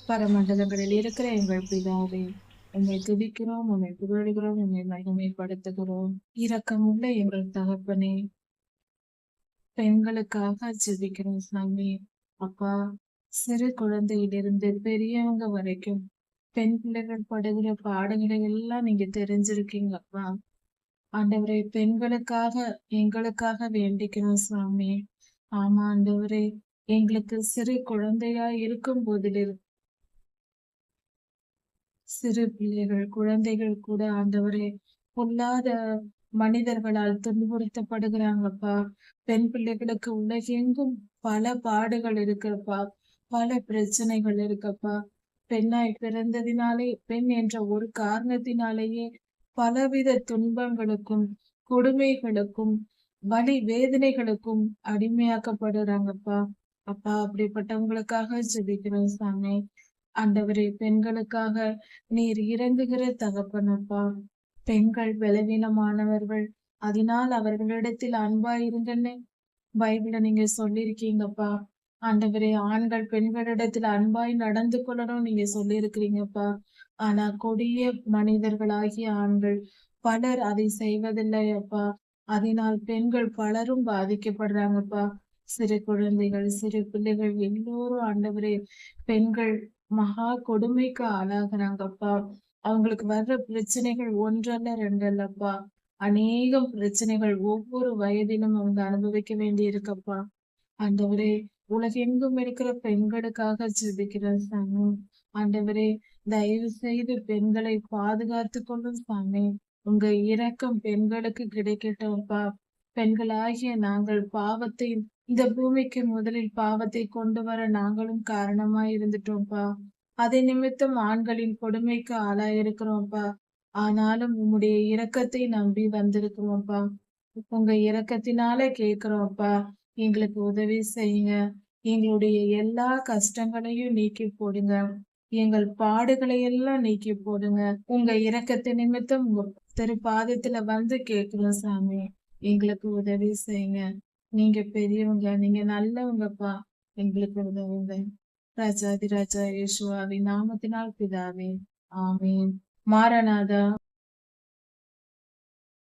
பரமண்டலங்களில் இருக்கிற எங்கள் பிதாவே, உம்மை துதிக்கிறோம், உம்மை புகழுகிறோம், உம்மை மகிமைப்படுத்துகிறோம். இரக்கமுள்ள எங்கள் தகப்பனே, பெண்களுக்காக ஜெபிக்கிறோம் சாமி. அப்பா, சிறு குழந்தையிலிருந்து பெரியவங்க வரைக்கும் பெண் பிள்ளைகள் படுகிற பாடுகளை எல்லாம் நீங்க தெரிஞ்சிருக்கீங்க அப்பா. ஆண்டவரே, பெண்களுக்காக எங்களுக்காக வேண்டிக்கிறோம் சாமி. ஆமா ஆண்டவரே, எங்களுக்கு சிறு குழந்தையா இருக்கும் போதிலிருந்து சிறு பிள்ளைகள், குழந்தைகள் கூட ஆண்டவரே, பொல்லாத மனிதர்களால் துன்புறுத்தப்படுகிறாங்கப்பா. பெண் பிள்ளைகளுக்கு உலகெங்கும் பல பாடுகள் இருக்குப்பா. பல பிரச்சனைகள் இருக்குப்பா. பெண்ணாய் பிறந்ததினாலே, பெண் என்ற ஒரு காரணத்தினாலேயே பலவித துன்பங்களுக்கும், கொடுமைகளுக்கும், வலி வேதனைகளுக்கும் அடிமையாக்கப்படுறாங்கப்பா. அப்பா, அப்படிப்பட்டவங்களுக்காக ஜெபிக்கிறோம் சாமி. ஆண்டவரே, பெண்களுக்காக நீர் இரங்குகிற தகப்பனப்பா. பெண்கள் பலவீனமானவர்கள், அதனால் அவர்களிடத்தில் அன்பாயிருங்கன்னு பைபிள்ல நீங்க சொல்லியிருக்கீங்கப்பா. ஆண்டவரே, ஆண்கள் பெண்களிடத்தில் அன்பாய் நடந்து கொள்ளணும் நீங்க சொல்லியிருக்கிறீங்கப்பா. ஆனா கொடிய மனிதர்களாகிய ஆண்கள் பலர் அதை செய்வதில்லை அப்பா. அதனால் பெண்கள் பலரும் பாதிக்கப்படுறாங்கப்பா. சிறு குழந்தைகள், சிறு பிள்ளைகள் எல்லோரும் ஆண்டவரே, பெண்கள் மகா கொடுமைக்கு ஆளாகுறாங்கப்பா. அவங்களுக்கு வர்ற பிரச்சனைகள் ஒன்றல்ல ரெண்டல்லப்பா. அநேகம் பிரச்சனைகள் ஒவ்வொரு வயதிலும் அவங்க அனுபவிக்க வேண்டி இருக்கப்பா. ஆண்டவரே, உலகெங்கும் இருக்கிற பெண்களுக்காக ஜெபிக்கிறேன் சாமி. ஆண்டவரே, தயவு செய்து பெண்களை பாதுகாத்து கொள்ளும் சாமி. உங்க இரக்கம் பெண்களுக்கு கிடைக்கட்டும்ப்பா. பெண்களாகிய நாங்கள் பாவத்தை இந்த பூமிக்கு முதலில் பாவத்தை கொண்டு வர நாங்களும் காரணமாய் இருந்துட்டோம்ப்பா. அதை நிமித்தம் ஆண்களின் கொடுமைக்கு ஆளாயிருக்கிறோம்ப்பா. ஆனாலும் உம்முடைய இரக்கத்தை நம்பி வந்திருக்கிறோம்ப்பா. உங்க இரக்கத்தினால கேட்கிறோம்ப்பா. எங்களுக்கு உதவி செய்யுங்க. எங்களுடைய எல்லா கஷ்டங்களையும் நீக்கி போடுங்க. எங்கள் பாடுகளை எல்லாம் நீக்கி போடுங்க. உங்க இரக்கத்தை நிமித்தம் உங்க திருப்பாதத்துல வந்து கேட்கிறோம் சாமி. எங்களுக்கு உதவி செய்யுங்க. நீங்க பெரியவங்க, நீங்க நல்லவங்கப்பா. எங்களுக்கு உதவுங்க. ராஜாதி ராஜா இயேசுவாவின் நாமத்தினால் பிதாவே. ஆமென். மாரநாதா.